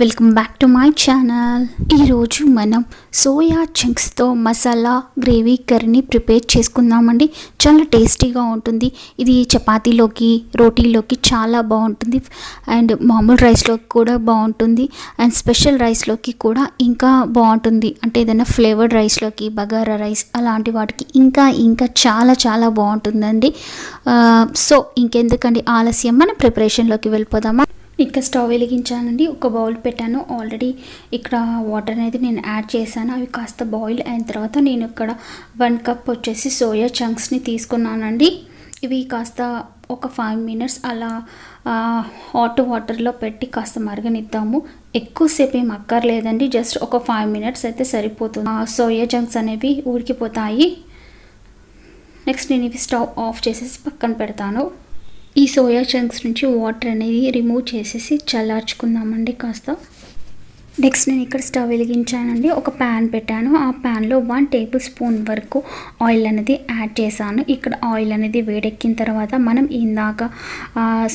Welcome back to my channel. ఈరోజు మనం soya చంక్స్తో masala gravy కర్రీని ప్రిపేర్ చేసుకుందామండి. చాలా టేస్టీగా ఉంటుంది. ఇది చపాతీలోకి, రోటీలోకి చాలా బాగుంటుంది. అండ్ మామూలు రైస్లోకి కూడా బాగుంటుంది. అండ్ స్పెషల్ రైస్లోకి కూడా ఇంకా బాగుంటుంది. అంటే ఏదైనా ఫ్లేవర్డ్ రైస్లోకి, బగారా రైస్ అలాంటి వాటికి ఇంకా చాలా చాలా బాగుంటుందండి. సో ఇంకెందుకండి ఆలస్యం, మనం ప్రిపరేషన్లోకి వెళ్ళిపోదామా. ఇంకా స్టవ్ వెలిగించానండి. ఒక బౌల్ పెట్టాను. ఆల్రెడీ ఇక్కడ వాటర్ అనేది నేను యాడ్ చేశాను. అవి కాస్త బాయిల్ అయిన తర్వాత నేను ఇక్కడ 1 కప్ వచ్చేసి సోయా చంక్స్ని తీసుకున్నానండి. ఇవి కాస్త ఒక 5 మినిట్స్ అలా హాట్ వాటర్లో పెట్టి కాస్త మరగనిద్దాము. ఎక్కువసేపు ఏం అక్కర్లేదండి, జస్ట్ ఒక 5 మినిట్స్ అయితే సరిపోతుంది. సోయా చంక్స్ అనేవి ఉడికిపోతాయి. నెక్స్ట్ నేను ఇవి స్టవ్ ఆఫ్ చేసేసి పక్కన పెడతాను. ఈ సోయా చంక్స్ నుంచి వాటర్ అనేది రిమూవ్ చేసేసి చల్లార్చుకుందామండి కాస్త. నెక్స్ట్ నేను ఇక్కడ స్టవ్ వెలిగించానండి. ఒక ప్యాన్ పెట్టాను. ఆ ప్యాన్లో 1 టేబుల్ స్పూన్ వరకు ఆయిల్ అనేది యాడ్ చేశాను. ఇక్కడ ఆయిల్ అనేది వేడెక్కిన తర్వాత మనం ఇందాక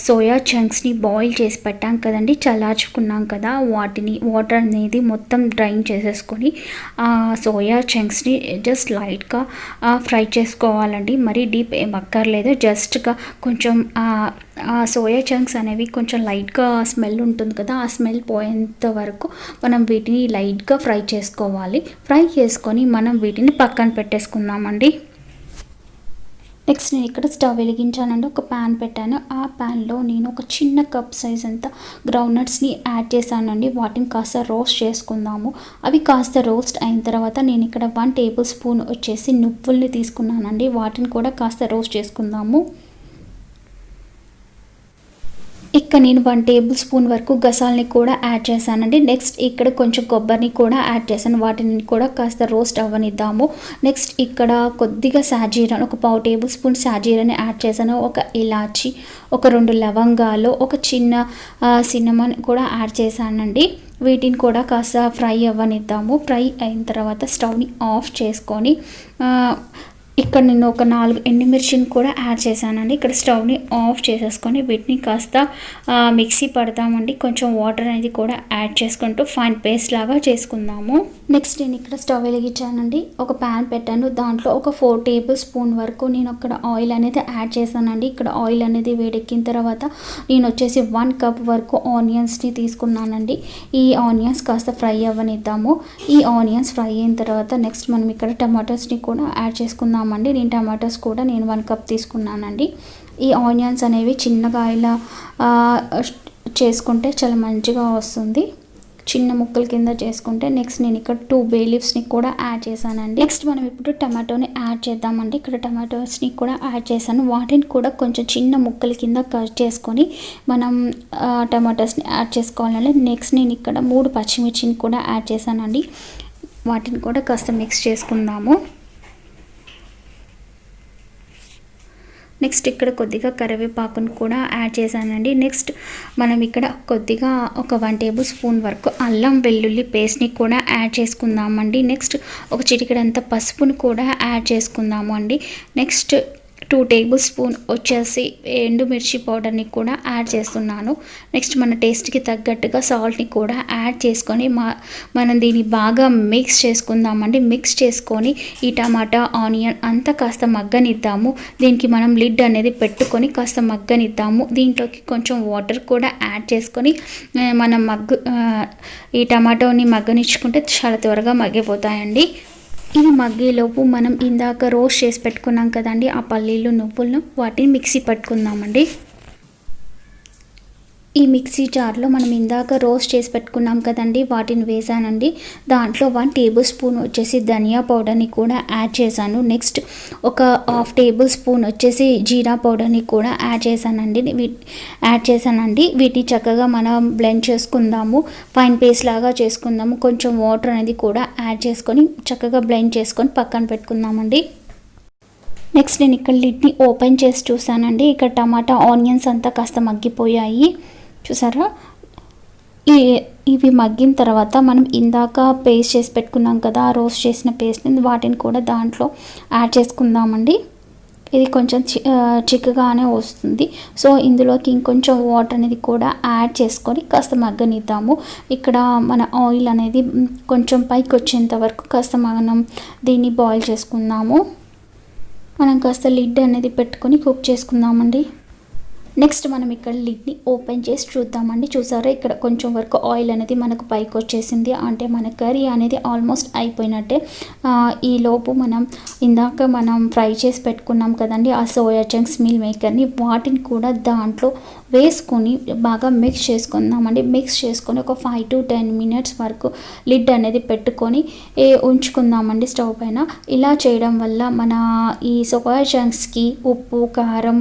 సోయా చంక్స్ని బాయిల్ చేసి పెట్టాం కదండి, చల్లార్చుకున్నాం కదా, వాటర్ అనేది మొత్తం డ్రైన్ చేసేసుకొని సోయా చంక్స్ని జస్ట్ లైట్గా ఫ్రై చేసుకోవాలండి. మరీ డీప్ ఏం అక్కర్లేదు. జస్ట్గా కొంచెం సోయా చంక్స్ అనేవి కొంచెం లైట్గా స్మెల్ ఉంటుంది కదా, ఆ స్మెల్ పోయేంత వరకు మనం వీటిని లైట్గా ఫ్రై చేసుకోవాలి. ఫ్రై చేసుకొని మనం వీటిని పక్కన పెట్టేసుకుందామండి. నెక్స్ట్ నేను ఇక్కడ స్టవ్ వెలిగించానండి. ఒక ప్యాన్ పెట్టాను. ఆ ప్యాన్లో నేను ఒక చిన్న కప్ సైజ్ అంతా గ్రౌండ్నట్స్ని యాడ్ చేశానండి. వాటిని కాస్త రోస్ట్ చేసుకుందాము. అవి కాస్త రోస్ట్ అయిన తర్వాత నేను ఇక్కడ 1 టేబుల్ స్పూన్ వచ్చేసి నువ్వుల్ని తీసుకున్నానండి. వాటిని కూడా కాస్త రోస్ట్ చేసుకుందాము. ఇక్కడ నేను 1 టేబుల్ స్పూన్ వరకు గసాల్ని కూడా యాడ్ చేశానండి. నెక్స్ట్ ఇక్కడ కొంచెం కొబ్బరిని కూడా యాడ్ చేశాను. వాటిని కూడా కాస్త రోస్ట్ అవ్వనిద్దాము. నెక్స్ట్ ఇక్కడ కొద్దిగా సాజీరా, ఒక 1/2 టేబుల్ స్పూన్ సాజీరాని యాడ్ చేశాను. ఒక ఇలాచి, ఒక 2 లవంగాలు, ఒక చిన్న సిన్నమన్ కూడా యాడ్ చేశానండి. వీటిని కూడా కాస్త ఫ్రై అవ్వనిద్దాము. ఫ్రై అయిన తర్వాత స్టవ్ని ఆఫ్ చేసుకొని ఇక్కడ నేను ఒక 4 ఎండుమిర్చిని కూడా యాడ్ చేశానండి. ఇక్కడ స్టవ్ని ఆఫ్ చేసేసుకొని వీటిని కాస్త మిక్సీ పడతామండి. కొంచెం వాటర్ అనేది కూడా యాడ్ చేసుకుంటూ ఫైన్ పేస్ట్ లాగా చేసుకుందాము. నెక్స్ట్ నేను ఇక్కడ స్టవ్ వెలిగించానండి. ఒక ప్యాన్ పెట్టాను. దాంట్లో ఒక 4 టేబుల్ స్పూన్ వరకు నేను అక్కడ ఆయిల్ అనేది యాడ్ చేశానండి. ఇక్కడ ఆయిల్ అనేది వేడెక్కిన తర్వాత నేను వచ్చేసి 1 కప్ వరకు ఆనియన్స్ని తీసుకున్నానండి. ఈ ఆనియన్స్ కాస్త ఫ్రై అవ్వనిద్దాము. ఈ ఆనియన్స్ ఫ్రై అయిన తర్వాత నెక్స్ట్ మనం ఇక్కడ టమాటోస్ని కూడా యాడ్ చేసుకుందాం. నేను టమాటోస్ కూడా 1 కప్ తీసుకున్నానండి. ఈ ఆనియన్స్ అనేవి చిన్నగా ఇలా చేసుకుంటే చాలా మంచిగా వస్తుంది. చిన్న ముక్కల కింద చేసుకుంటే. నెక్స్ట్ నేను ఇక్కడ 2 బే లీవ్స్ని కూడా యాడ్ చేశానండి. నెక్స్ట్ మనం ఇప్పుడు టమాటోని యాడ్ చేద్దామండి. ఇక్కడ టమాటోస్ని కూడా యాడ్ చేశాను. వాటిని కూడా కొంచెం చిన్న ముక్కల కింద కట్ చేసుకొని మనం టమాటోస్ని యాడ్ చేసుకోవాలండి. నెక్స్ట్ నేను ఇక్కడ 3 పచ్చిమిర్చిని కూడా యాడ్ చేశానండి. వాటిని కూడా కాస్త మిక్స్ చేసుకుందాము. నెక్స్ట్ ఇక్కడ కొద్దిగా కరివేపాకును కూడా యాడ్ చేశానండి. నెక్స్ట్ మనం ఇక్కడ కొద్దిగా ఒక 1 టేబుల్ స్పూన్ వరకు అల్లం వెల్లుల్లి పేస్ట్ని కూడా యాడ్ చేసుకుందామండి. నెక్స్ట్ ఒక చిటికెడంత పసుపును కూడా యాడ్ చేసుకుందాము అండి. నెక్స్ట్ 2 టేబుల్ స్పూన్ వచ్చేసి ఎండుమిర్చి పౌడర్ని కూడా యాడ్ చేస్తున్నాను. నెక్స్ట్ మన టేస్ట్కి తగ్గట్టుగా సాల్ట్ని కూడా యాడ్ చేసుకొని మనం దీన్ని బాగా మిక్స్ చేసుకుందామండి. మిక్స్ చేసుకొని ఈ టమాటా, ఆనియన్ అంతా కాస్త మగ్గనిద్దాము. దీనికి మనం లిడ్ అనేది పెట్టుకొని కాస్త మగ్గనిద్దాము. దీంట్లోకి కొంచెం వాటర్ కూడా యాడ్ చేసుకొని మనం ఈ టమాటోని మగ్గనిచ్చుకుంటే చాలా త్వరగా మగ్గిపోతాయండి. ఇది మగ్గేలోపు మనం ఇందాక రోస్ట్ చేసి పెట్టుకున్నాం కదండి, ఆ పల్లీలు, నువ్వులను వాటిని మిక్సీ పట్టుకుందామండి. ఈ మిక్సీ జార్లో మనం ఇందాక రోస్ట్ చేసి పెట్టుకున్నాం కదండి, వాటిని వేసానండి. దాంట్లో 1 టేబుల్ స్పూన్ వచ్చేసి ధనియా పౌడర్ని కూడా యాడ్ చేశాను. నెక్స్ట్ ఒక 1/2 టేబుల్ స్పూన్ వచ్చేసి జీరా పౌడర్ని కూడా యాడ్ చేశానండి. వీటిని చక్కగా మనం బ్లెండ్ చేసుకుందాము. ఫైన్ పేస్ట్ లాగా చేసుకుందాము. కొంచెం వాటర్ అనేది కూడా యాడ్ చేసుకొని చక్కగా బ్లెండ్ చేసుకొని పక్కన పెట్టుకుందామండి. నెక్స్ట్ నేను ఇక్కడ లిడ్ని ఓపెన్ చేసి చూసానండి. ఇక్కడ టమాటా, ఆనియన్స్ అంతా కాస్త మగ్గిపోయాయి. చూసారా? ఇవి మగ్గిన తర్వాత మనం ఇందాక పేస్ట్ చేసి పెట్టుకున్నాం కదా, రోస్ట్ చేసిన పేస్ట్ని, వాటిని కూడా దాంట్లో యాడ్ చేసుకుందామండి. ఇది కొంచెం చిక్కగానే వస్తుంది. సో ఇందులోకి ఇంకొంచెం వాటర్ అనేది కూడా యాడ్ చేసుకొని కాస్త మగ్గనిద్దాము. ఇక్కడ మన ఆయిల్ అనేది కొంచెం పైకి వచ్చేంత వరకు కాస్త మనం దీన్ని బాయిల్ చేసుకుందాము. మనం కాస్త లిడ్ అనేది పెట్టుకొని కుక్ చేసుకుందామండి. నెక్స్ట్ మనం ఇక్కడ లిడ్ని ఓపెన్ చేసి చూద్దామండి. చూసారా, ఇక్కడ కొంచెం వరకు ఆయిల్ అనేది మనకు పైకి వచ్చేసింది. అంటే మన కర్రీ అనేది ఆల్మోస్ట్ అయిపోయినట్టే. ఈ లోపు ఇందాక మనం ఫ్రై చేసి పెట్టుకున్నాం కదండి ఆ సోయా చంక్స్ మీల్ మేకర్ని, వాటిని కూడా దాంట్లో వేసుకొని బాగా మిక్స్ చేసుకుందామండి. మిక్స్ చేసుకొని ఒక 5 to 10 minutes వరకు లిడ్ అనేది పెట్టుకొని ఉంచుకుందామండి స్టవ్ పైన. ఇలా చేయడం వల్ల మన ఈ సోయా చంక్స్కి ఉప్పు కారం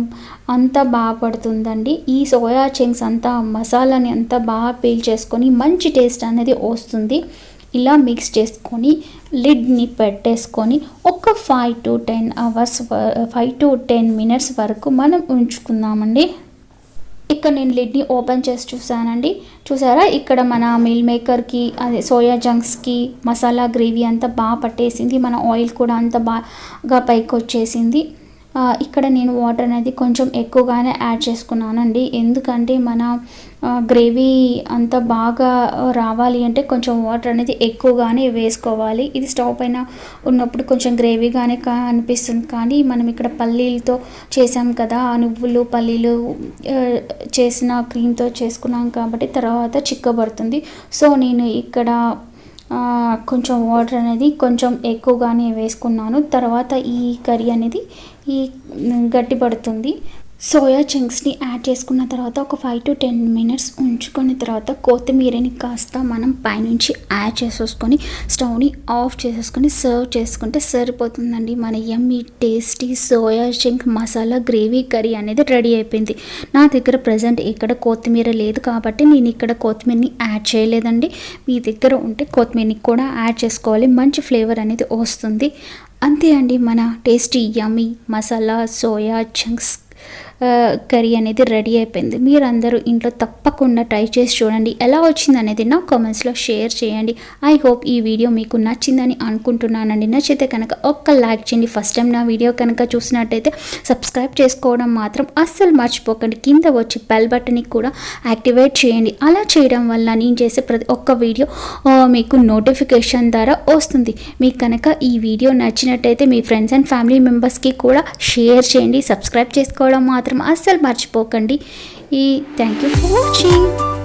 అంతా బాగా పడుతుందండి. ఈ సోయా చంక్స్ అంతా మసాలాని అంతా బాగా పీల్ చేసుకొని మంచి టేస్ట్ అనేది వస్తుంది. ఇలా మిక్స్ చేసుకొని లిడ్ని పెట్టేసుకొని ఒక 5 to 10 minutes వరకు మనం ఉంచుకుందామండి. ఇక్కడ నేను లిడ్ని ఓపెన్ చేసి చూసానండి. చూసారా, ఇక్కడ మన మీల్ మేకర్కి అదే సోయా జంక్స్కి మసాలా గ్రేవీ అంతా బాగా పట్టేసింది. మన ఆయిల్ కూడా అంతా బాగా పైకి వచ్చేసింది. ఇక్కడ నేను వాటర్ అనేది కొంచెం ఎక్కువగానే యాడ్ చేసుకున్నానండి. ఎందుకంటే మన గ్రేవీ అంత బాగా రావాలి అంటే కొంచెం వాటర్ అనేది ఎక్కువగానే వేసుకోవాలి. ఇది స్టవ్ పైన ఉన్నప్పుడు కొంచెం గ్రేవీగానే అనిపిస్తుంది, కానీ మనం ఇక్కడ పల్లీలతో చేసాం కదా, నువ్వులు పల్లీలు చేసిన క్రీమ్తో చేసుకున్నాం కాబట్టి తర్వాత చిక్కబడుతుంది. సో నేను ఇక్కడ కొంచెం వాటర్ అనేది కొంచెం ఎక్కువగానే వేసుకున్నాను. తర్వాత ఈ కర్రీ అనేది గట్టిపడుతుంది. సోయా చంక్స్ని యాడ్ చేసుకున్న తర్వాత ఒక 5 to 10 minutes ఉంచుకున్న తర్వాత కొత్తిమీరని కాస్త మనం పైనుంచి యాడ్ చేసేసుకొని స్టవ్ని ఆఫ్ చేసేసుకొని సర్వ్ చేసుకుంటే సరిపోతుందండి. మన yummy tasty soya chunk masala gravy curry అనేది రెడీ అయిపోయింది. నా దగ్గర ప్రజెంట్ ఇక్కడ కొత్తిమీర లేదు కాబట్టి నేను ఇక్కడ కొత్తిమీరని యాడ్ చేయలేదండి. మీ దగ్గర ఉంటే కొత్తిమీరని కూడా యాడ్ చేసుకోవాలి, మంచి ఫ్లేవర్ అనేది వస్తుంది. అంతే అండి, మన టేస్టీ యమ్మీ మసాలా సోయా చంక్స్ కర్రీ అనేది రెడీ అయిపోయింది. మీరందరూ ఇంట్లో తప్పకుండా ట్రై చేసి చూడండి. ఎలా వచ్చింది అనేది నా కామెంట్స్లో షేర్ చేయండి. ఐ హోప్ ఈ వీడియో మీకు నచ్చిందని అనుకుంటున్నానండి. నచ్చితే కనుక ఒక్క లైక్ చేయండి. ఫస్ట్ టైం నా వీడియో కనుక చూసినట్టయితే సబ్స్క్రైబ్ చేసుకోవడం మాత్రం అస్సలు మర్చిపోకండి. కింద వచ్చి బెల్ బటన్ని కూడా యాక్టివేట్ చేయండి. అలా చేయడం వల్ల నేను చేసే ప్రతి ఒక్క వీడియో మీకు నోటిఫికేషన్ ద్వారా వస్తుంది. మీకు కనుక ఈ వీడియో నచ్చినట్టయితే మీ ఫ్రెండ్స్ అండ్ ఫ్యామిలీ మెంబర్స్కి కూడా షేర్ చేయండి. సబ్స్క్రైబ్ చేసుకోవడం మాత్రం అస్సలు మర్చిపోకండి. Thank you for watching.